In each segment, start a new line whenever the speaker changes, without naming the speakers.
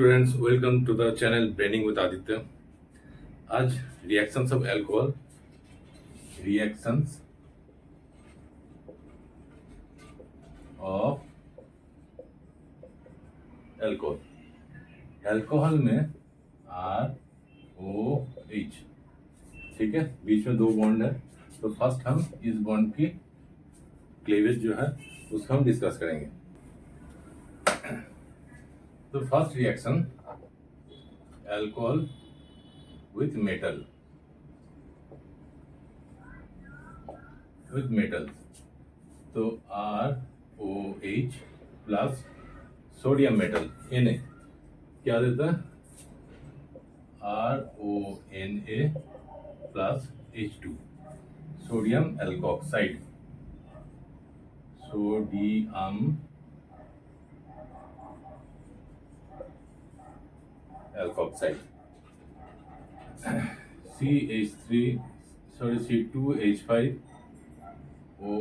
Students, welcome to the channel braining with Aditya. आज reactions of alcohol, reactions of alcohol. Alcohol में R O H, ठीक है, बीच में दो बॉन्ड है। तो फर्स्ट हम इस बॉन्ड की क्लीवेज जो है उसको हम डिस्कस करेंगे। तो first reaction alcohol with metal, तो ROH plus sodium metal Na क्या देता है, RONA plus H2 sodium alkoxide. Sodium alkoxide C2H5O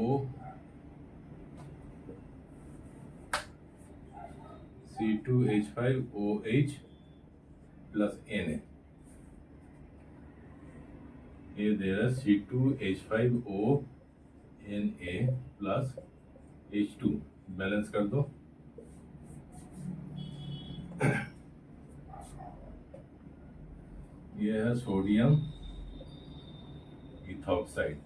C2H5OH plus Na, ये दे रहा है C2H5ONA प्लस H2। बैलेंस कर दो। ये है सोडियम इथॉक्साइड।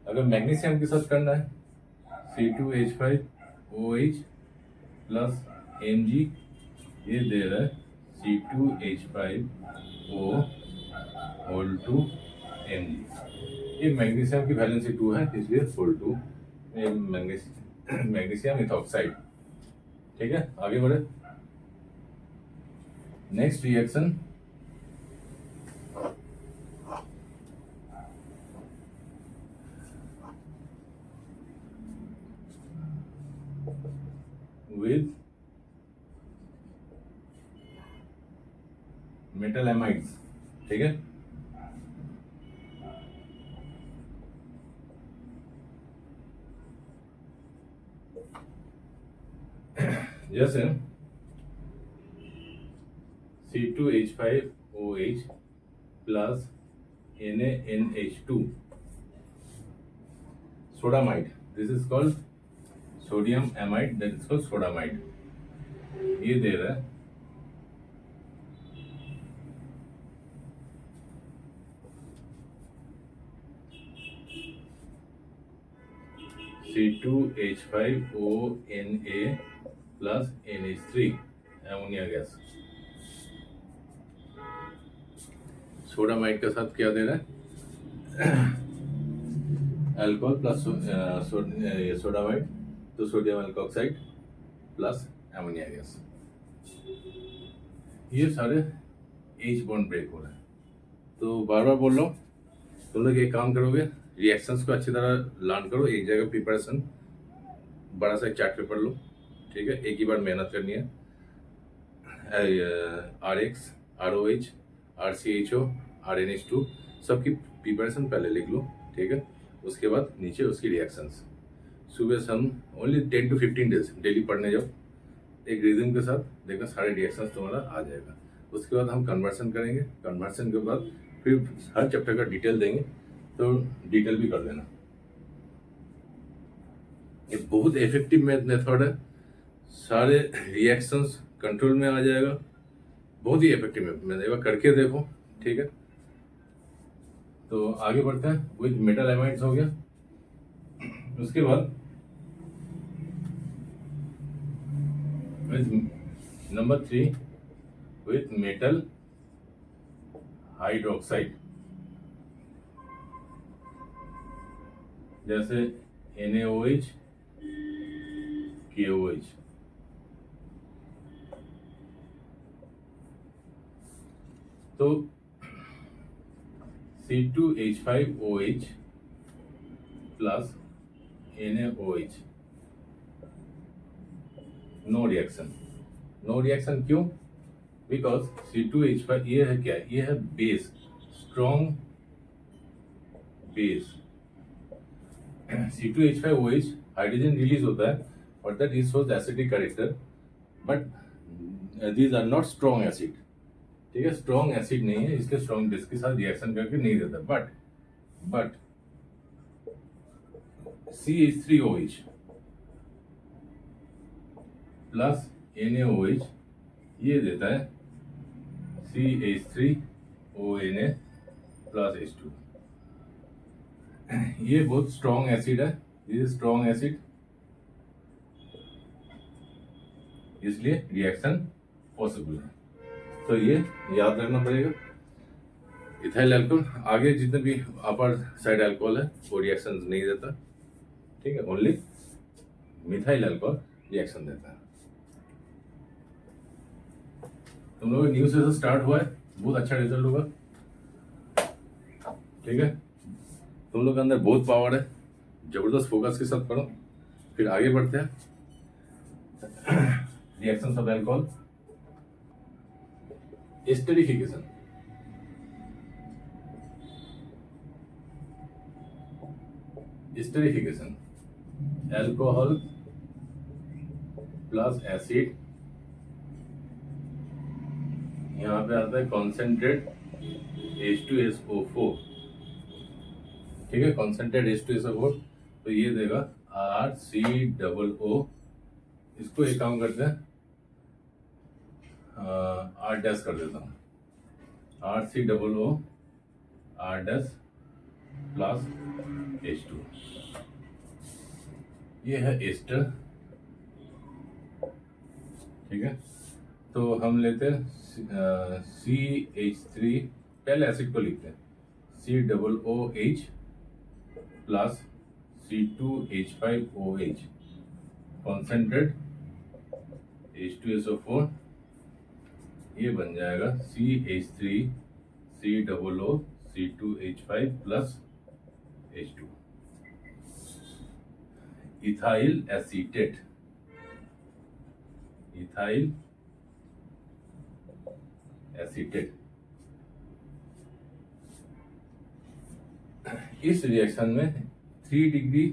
अगर मैग्नीशियम के साथ करना है C2H5OH प्लस Mg, ये दे रहा है C2H5O होल टू Mg। ये मैग्नीशियम की वैलेंसी 2 है, इसलिए होल टू मैग्नीशियम इथॉक्साइड। ठीक है, आगे बढ़े। Next reaction with metal amides, ठीक है। जैसे C2H5OH plus NaNH2 sodamide, this is called sodium amide, that is called sodamide. ये दे रहा है C2H5ONA plus NH3 ammonia gas. Sodamide के साथ क्या दे रहा है, अल्कोहल प्लस सोडामाइड, तो sodium alkoxide plus ammonia gas. ये सारे H बॉन्ड ब्रेक हो रहे हैं। तो बार बार बोल रहा हूँ, तुम लोग एक काम करोगे, रिएक्शंस को अच्छी तरह लर्न करो। एक जगह प्रिपरेशन, बड़ा सा चार्ट पेपर लो, ठीक है, एक ही बार मेहनत करनी है। RX, ROH, RCHO, RNH2 सबकी प्रिपरेशन पहले लिख लो, ठीक है। उसके बाद नीचे उसकी रिएक्शंस। सुबह से हम ओनली 10 to 15 डेज डेली पढ़ने जाओ, एक रिदम के साथ, देखना सारे रिएक्शंस तुम्हारा आ जाएगा। उसके बाद हम कन्वर्सन करेंगे। कन्वर्सन के बाद फिर हर चैप्टर का डिटेल देंगे, तो डिटेल भी कर लेना। ये बहुत इफेक्टिव मेथड है, सारे रिएक्शंस कंट्रोल में आ जाएगा। बहुत ही इफेक्टिव मेथड, एक बार करके देखो, ठीक है। तो आगे बढ़ते हैं। विद मेटल एमाइड्स हो गया। उसके बाद नंबर 3 विथ मेटल हाइड्रोक्साइड, जैसे NaOH, KOH। तो C2H5OH plus NaOH, no reaction. No reaction क्यों? बिकॉज C2H5 ये है क्या, ये है base, strong base. C2H5OH hydrogen release होता है but that is shows acidic character, but these are not strong acid. ठीक है, स्ट्रॉन्ग एसिड नहीं है, इसके स्ट्रॉन्ग बेस के साथ रिएक्शन करके नहीं देता. बट CH3OH प्लस NaOH ये देता है CH3ONa प्लस H2. ये बहुत स्ट्रॉन्ग एसिड है, ये स्ट्रॉन्ग एसिड, इसलिए रिएक्शन पॉसिबल है. तो ये याद रखना पड़ेगा. इथाइल अल्कोहल आगे जितने भी अपर साइड अल्कोहल है वो रिएक्शन नहीं देता. ठीक है, ओनली मिथाइल अल्कोहल रिएक्शन देता है. तुम लोग न्यू सेशन स्टार्ट हुआ है, बहुत अच्छा रिजल्ट होगा. ठीक है, तुम लोग के अंदर बहुत पावर है, जबरदस्त फोकस के साथ पढ़ो. फिर आगे बढ़ते हैं. Reaction of alcohol. Esterification. Esterification alcohol plus acid, यहाँ पे आता है कॉन्सेंट्रेट H2SO4. ठीक है, कॉन्सेंट्रेट H2SO4, तो ये देगा RCOO. इसको एक काम करते हैं, R डैश कर देता हूँ, RCOO R dash plus H2. ये है एस्टर. ठीक है, तो हम लेते हैं CH3, पहले एसिड को लिखते हैं COOH plus C2H5OH, concentrate H2SO4. ये बन जाएगा CH3COO C2H5 plus H2. Ethyl acetate. Ethyl acetate. इस रिएक्शन में 3 डिग्री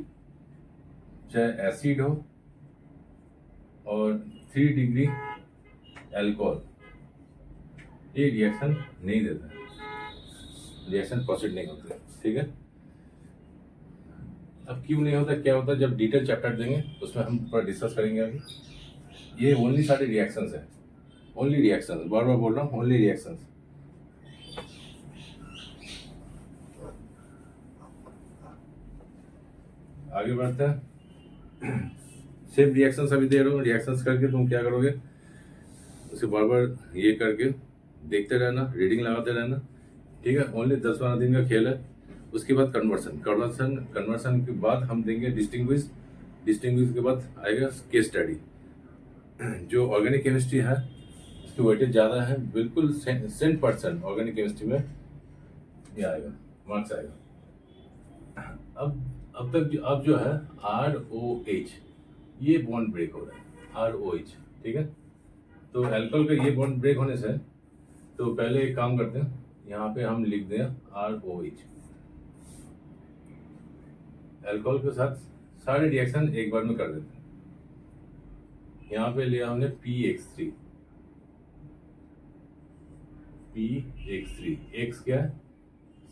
चाहे एसिड हो और 3 डिग्री अल्कोहल, ये रिएक्शन नहीं देता है, रिएक्शन प्रोसीड नहीं होता. ठीक है, अब क्यों नहीं होता, क्या होता है, जब डिटेल चैप्टर देंगे उसमें हम थोड़ा डिस्कस करेंगे अभी. ये ओनली सारे रिएक्शंस है, ओनली रिएक्शंस, बार बार बोल रहा हूँ, ओनली रिएक्शंस. आगे बढ़ते हैं. सिर्फ रिएक्शंस अभी दे रहा हूँ, रिएक्शंस करके तुम क्या करोगे, उसे बार बार ये करके देखते रहना, रीडिंग लगाते रहना. ठीक है, ओनली 10-12 दिन का खेल है. उसके बाद कन्वर्सन के बाद हम देंगे डिस्टिंग्विश के बाद आएगा केस स्टडी. जो ऑर्गेनिक केमिस्ट्री है उसकी वेटेज ज़्यादा है, बिल्कुल 100% ऑर्गेनिक केमिस्ट्री में ये आएगा, मार्क्स आएगा. अब तक अब जो है ROH, ये बॉन्ड ब्रेक हो रहा है, ROH. ठीक है, तो अल्कोहल का ये बॉन्ड ब्रेक होने से, तो पहले एक काम करते हैं, यहाँ पे हम लिख दें ROH. अल्कोहल के साथ सारे रिएक्शन एक बार में कर देते हैं. यहाँ पे लिया हमने PX3. X क्या है,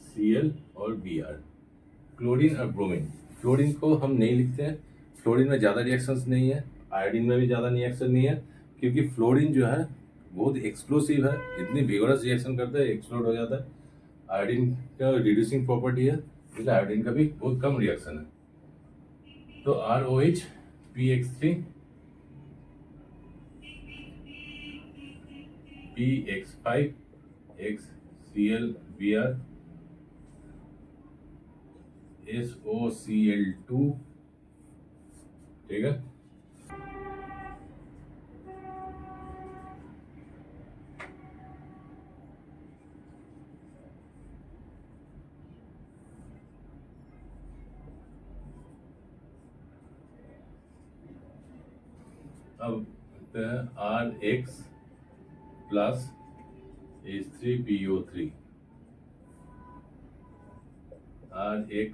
Cl और Br. क्लोरीन और ब्रोमीन. फ्लोरीन को हम नहीं लिखते हैं, फ्लोरीन में ज़्यादा रिएक्शंस नहीं है, आयोडीन में भी ज़्यादा रिएक्शन नहीं है, क्योंकि फ्लोरीन जो है बहुत एक्सप्लोसिव है, इतनी विगोरस रिएक्शन करता है, एक्सप्लोड हो जाता है. आयोडीन का रिड्यूसिंग प्रॉपर्टी है, इसलिए आयोडीन का भी बहुत कम रिएक्शन है. तो ROH PX3 PX5 XCl Br SOCl2. ठीक है, अब RX plus H3PO3. RX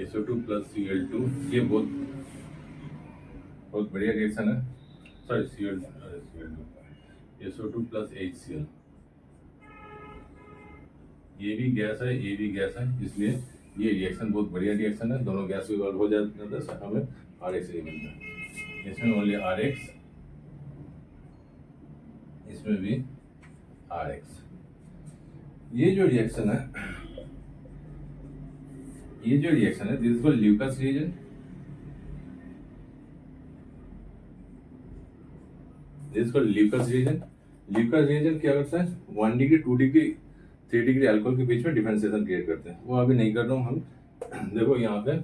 SO2 plus Cl2, ये बहुत बहुत बढ़िया रिएक्शन है। Sorry Cl2 SO2 plus HCl, ये भी गैस है, ये भी गैस है, इसलिए ये रिएक्शन बहुत बढ़िया रिएक्शन है। दोनों गैस इवॉल्व हो जाते हैं, हमें RX नहीं मिलता। इसमें ओनली RX, इसमें भी RX। ये जो रिएक्शन है, this is called Lucas reagent. Lucas reagent क्या करता है, 1 डिग्री 2 डिग्री 3 डिग्री अल्कोहल के बीच में डिफरेंशिएशन क्रिएट करते हैं। वो अभी नहीं कर रहा हूँ हम। देखो यहाँ पे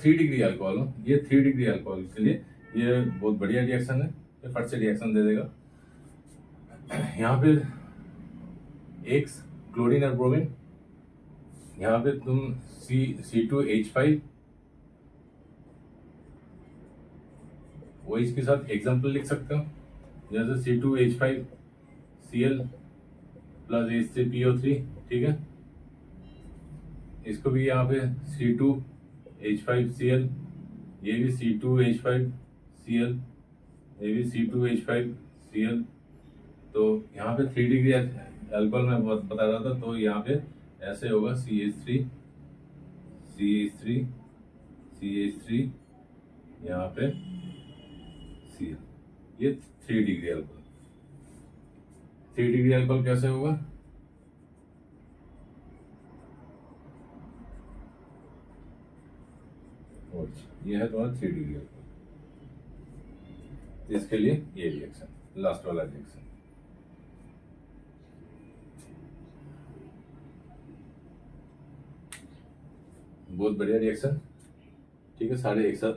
3 डिग्री अल्कोहल हो, ये 3 डिग्री अल्कोहल के लिए ये बहुत बढ़िया रिएक्शन है, ये फट से रिएक्शन दे देगा। यहाँ पे एक्स क्लोरीन और ब्रोमीन, यहाँ पे तुम C2H5 वो इसके साथ एग्जाम्पल लिख सकते हो, जैसे C2H5Cl प्लस H3PO3, ठीक है। इसको भी यहाँ पे C2H5Cl, ये भी C2H5Cl, ये भी C2H5Cl। तो यहाँ पे 3 डिग्री अल्कोहल में बता रहा था, तो यहाँ पे ऐसे होगा CH3 यहाँ पे Cl, ये 3 डिग्री अल्कोहल। 3 डिग्री अल्कोहल कैसे होगा, ये है तुम्हारा 3 डिग्री अल्कोहल। इसके लिए ये रिएक्शन, लास्ट वाला रिएक्शन, बहुत बढ़िया रिएक्शन, ठीक है। सारे एक साथ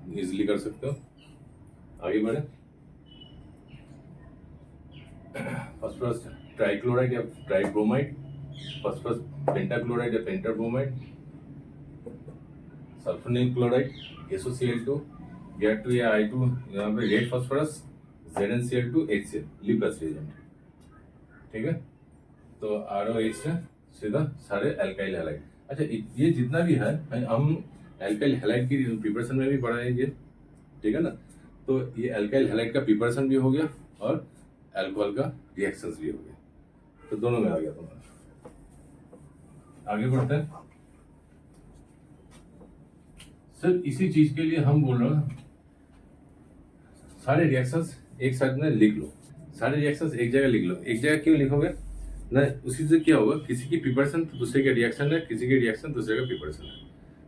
इजिली कर सकते हो। आगे बढ़े, फॉस्फोरस ट्राइक्लोराइड या ट्राइब्रोमाइड, फॉस्फोरस पेंटाक्लोराइड या पेंटाब्रोमाइड, सल्फोनिल क्लोराइड SOCl2, Gad2 या I2, यहाँ पे red phosphorus ZnCl2 HCl, Lucas reagent, ठीक है। तो ROH से सीधा सारे एल्काइल हैलाइड। अच्छा, ये जितना भी है हम एल्काइल हैलाइड की प्रिपरेशन में भी पढ़ाएंगे, ठीक है ना। तो ये एल्काइल हैलाइड का प्रिपरेशन भी हो गया और अल्कोहल का रिएक्शंस भी हो गया, तो दोनों में आ गया तुम्हारा। आगे बढ़ते हैं सर, इसी चीज के लिए हम बोल रहे हैं सारे रिएक्शंस एक साथ में लिख लो, सारे रिएक्शंस एक जगह लिख लो। एक जगह क्यों लिखोगे ना, उसी से क्या होगा, किसी की प्रिपरेशन तो दूसरे का रिएक्शन है, किसी की रिएक्शन दूसरे का प्रिपरेशन है,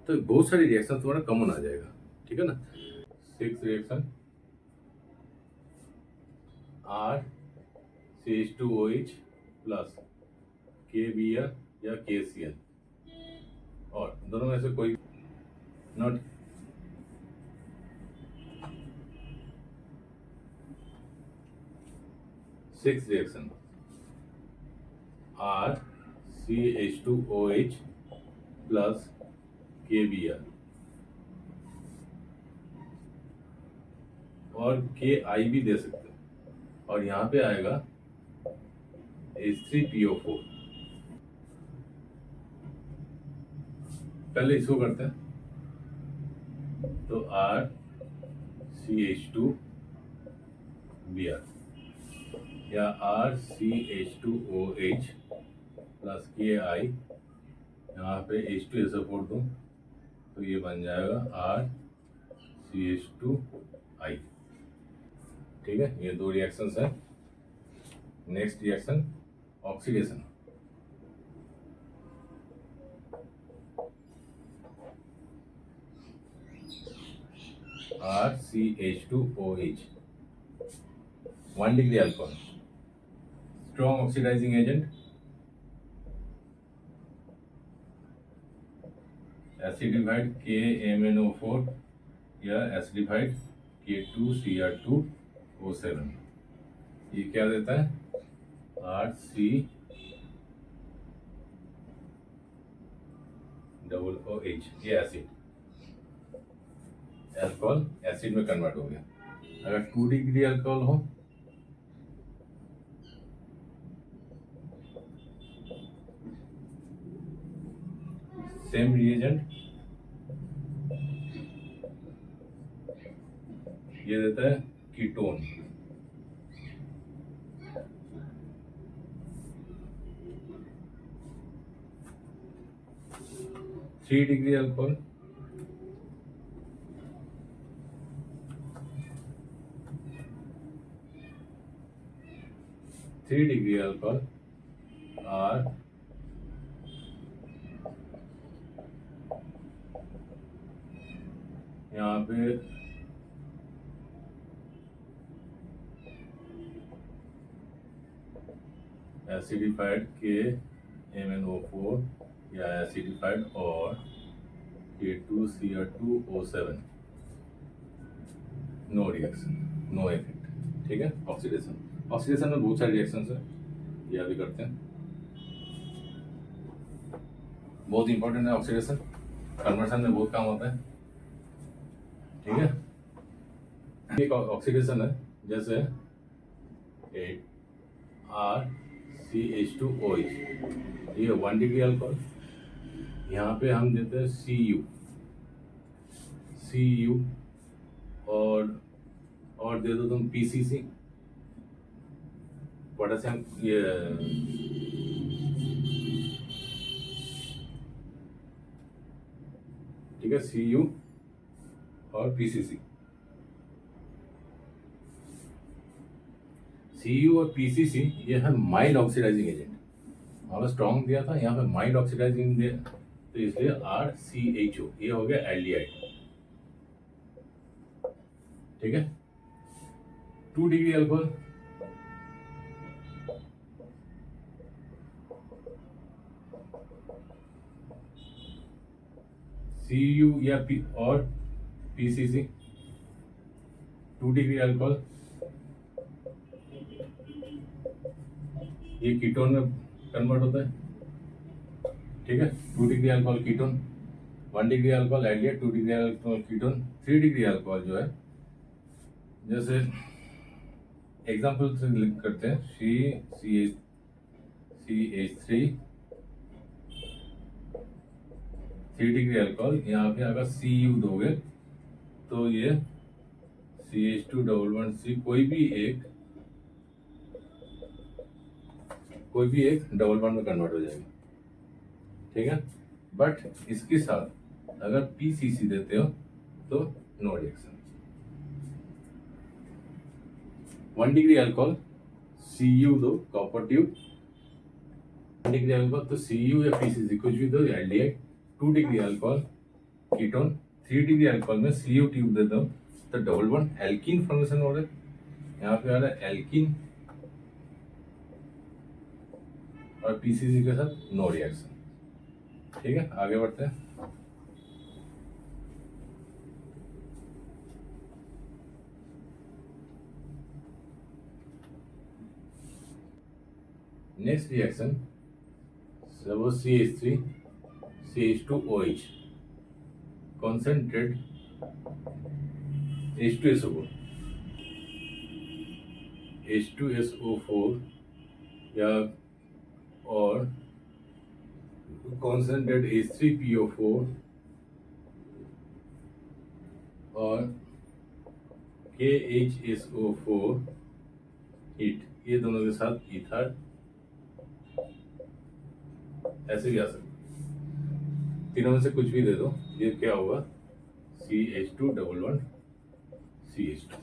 तो बहुत सारे रिएक्शन तुम्हारा कॉमन आ जाएगा, ठीक है ना। 6 रिएक्शन RCH2OH प्लस KBr या KCl, और दोनों में से कोई not. Six reaction RCH2OH plus KBr और KI भी दे सकते हो, और यहाँ पे आएगा H3PO4। पहले इसको करते हैं, तो RCH2Br या RCH2OH प्लस KI, यहाँ पे H2SO4 दूँ तो ये बन जाएगा RCH2I, ठीक है। ये दो रिएक्शंस हैं। Next reaction oxidation, RCH2OH 1 degree alcohol, strong oxidising agent, acidified KMnO4 या एसिडिफाइड K2Cr2O7। ये क्या देता है, RCOOH, ये एसिड, अल्कोहल एसिड में कन्वर्ट हो गया। अगर 2 डिग्री अल्कोहल हो सेम रिएजेंट ये देता है ketone. Three degree alcohol, three degree alcohol आर यहाँ पे एसिडिफाइड KMnO4 या एसिडिफाइड और K2Cr2O7, no reaction, no effect. ठीक है। ऑक्सीडेशन, ऑक्सीडेशन में बहुत सारे रिएक्शन है, ये अभी करते हैं। बहुत इंपॉर्टेंट है ऑक्सीडेशन, कन्वर्शन में बहुत काम होता है। ठीक है। एक ऑक्सीडेशन है जैसे RCH2OH, ये 1 डिग्री अल्कोहल, यहाँ पे हम देते हैं CU और दे दो तुम PCC, पोटेशियम, ये ठीक है, CU और PCC। CU और PCC ये है माइल्ड ऑक्सीडाइजिंग एजेंट, वहाँ पर स्ट्रॉन्ग दिया था, यहाँ पे माइल्ड ऑक्सीडाइजिंग दिया, तो इसलिए RCHO ये हो गया एल्डिहाइड। ठीक है। 2 डिग्री अल्कोहल, CU या और PCC, 2 डिग्री अल्कोहल, ये कीटोन में कन्वर्ट होता है। ठीक है। 2 degree alcohol ketone, 1 degree alcohol aldehyde, 2 degree alcohol ketone. 3 degree alcohol जो है, जैसे एग्जाम्पल से लिख करते हैं, CH3, 3 डिग्री अल्कोहल, यहाँ पे अगर CU दोगे तो ये CH211C कोई भी एक डबल बॉन्ड में कन्वर्ट हो जाएगा। ठीक है। बट इसके साथ अगर PCC देते हो तो no reaction. 1 degree alcohol CU दो, कॉपर ट्यूब, 1 डिग्री अल्कोहल तो CU या PCC कुछ भी दो, aldehyde. 2 degree alcohol ketone, 3 degree alcohol में CU ट्यूब देता हूँ तो डबल बॉन्ड एल्कीन फॉर्मेशन हो रहा है, यहाँ पे आ रहा है एल्कीन, और PCC के साथ नो रिएक्शन। ठीक है। आगे बढ़ते हैं। Next reaction, suppose CH3 CH2OH, concentrate H2SO4 या और concentrate H3PO4 और KHSO4 हीट, ये दोनों के साथ ईथर, ऐसे भी आ सकते, तीनों में से कुछ भी दे दो, ये क्या होगा CH211CH2।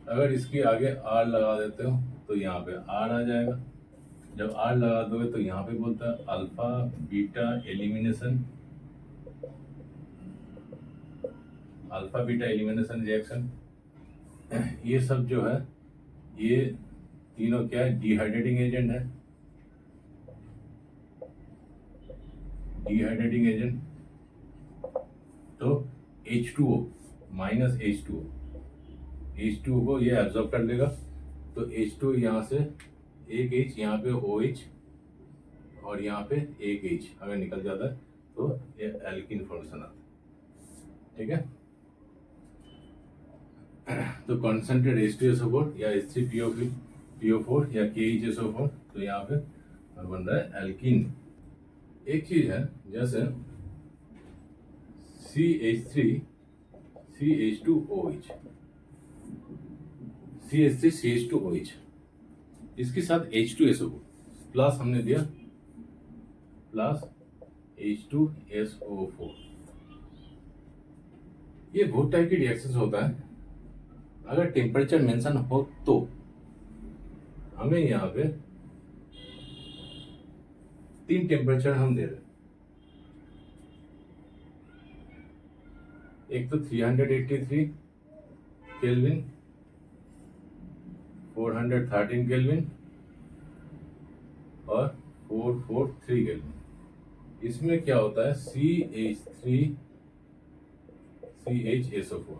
अगर इसके आगे R लगा देते हो तो यहाँ पे R आ जाएगा। जब R लगा दोगे तो यहाँ पे बोलता है alpha beta elimination, alpha beta elimination reaction. ये सब जो है, ये तीनों क्या है, डिहाइड्रेटिंग एजेंट है, डिहाइड्रेटिंग एजेंट। तो H2O माइनस H2O को ये एब्जॉर्ब कर लेगा, तो H2 यहाँ से एक H, यहाँ पे OH और यहाँ पे एक H अगर निकल जाता है तो ये एल्कीन फॉर्मेशन आता है। ठीक है। तो कॉन्सेंट्रेट H2SO4 या H3PO4 या KHSO4, तो यहाँ पे बन रहा है एल्कीन। एक चीज है जैसे CH3 CH2OH, CH3 CH2OH, इसके साथ H2SO प्लस हमने दिया प्लस H2SO4। ये बहुत टाइप की रिएक्शन होता है। अगर टेम्परेचर मेंशन हो तो हमें यहाँ पे 3 टेम्परेचर हम दे रहे हैं। एक तो 383 केल्विन, 413 केल्विन और 443 केल्विन। इसमें क्या होता है CH3 CHSO4,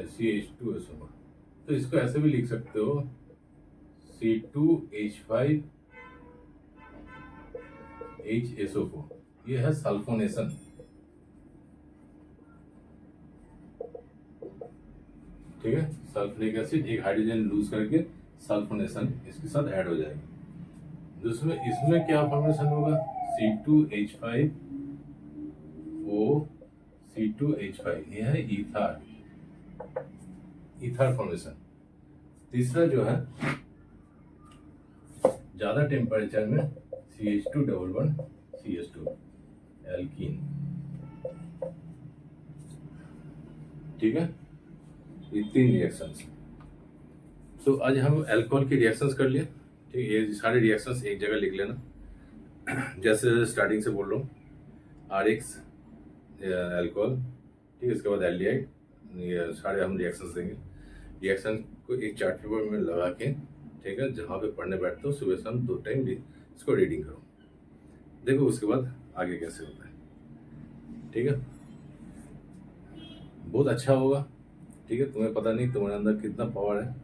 CH2SO4। तो इसको ऐसे भी लिख सकते हो C2H5 HSO4। ये है सल्फोनेशन। ठीक है, सल्फ्यूरिक एसिड एक हाइड्रोजन लूज करके सल्फोनेशन इसके साथ ऐड हो जाएगा। दूसरे इसमें क्या फॉर्मेशन होगा C2H5O C2H5, ये है ईथर फॉर्मेशन। तीसरा जो है ज्यादा टेम्परेचर में CH211 CH2 एल्कीन। ठीक है, ये 3 रिएक्शंस। तो आज हम अल्कोहल की रिएक्शंस कर लिए। ठीक है, ये सारे रिएक्शंस एक जगह लिख लेना। जैसे स्टार्टिंग से बोल रहा हूँ RX अल्कोहल, ठीक है, इसके बाद एल्डिहाइड, ये सारे हम रिएक्शंस देंगे। रिएक्शन को एक चार्ट पेपर में लगा के, ठीक है, जहाँ पे पढ़ने बैठते हो सुबह शाम 2 टाइम इसको रीडिंग करो, देखो उसके बाद आगे कैसे होता है। ठीक है, बहुत अच्छा होगा। ठीक है, तुम्हें पता नहीं तुम्हारे अंदर कितना पावर है।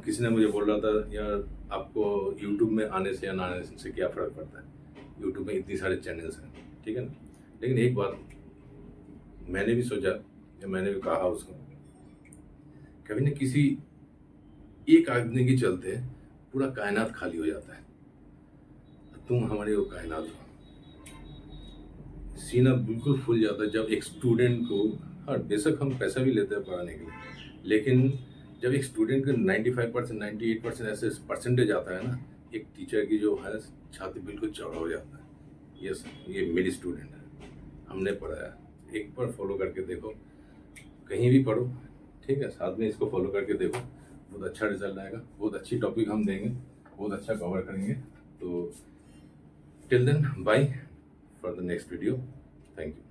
किसी ने मुझे बोल रहा था यार आपको यूट्यूब में आने से या ना आने से क्या फ़र्क पड़ता है, यूट्यूब में इतनी सारे चैनल्स हैं। ठीक है ना, लेकिन एक बात मैंने भी सोचा या मैंने भी कहा उसको, कभी न किसी एक आदमी के चलते पूरा कायनात खाली हो जाता है। तुम हमारे वो कायनात हो। सीना बिल्कुल फूल जाता है जब एक स्टूडेंट को, हाँ बेशक हम पैसा भी लेते हैं पढ़ाने के लिए, लेकिन जब एक स्टूडेंट का 95% 98% ऐसे परसेंटेज आता है ना, एक टीचर की जो है छाती बिल्कुल चौड़ा हो जाता है। यस, ये मेरी स्टूडेंट है, हमने पढ़ाया। एक बार फॉलो करके देखो, कहीं भी पढ़ो, ठीक है, साथ में इसको फॉलो करके देखो, बहुत अच्छा रिजल्ट आएगा। बहुत अच्छी टॉपिक हम देंगे, बहुत अच्छा कवर करेंगे। तो till then bye for the next video. Thank you.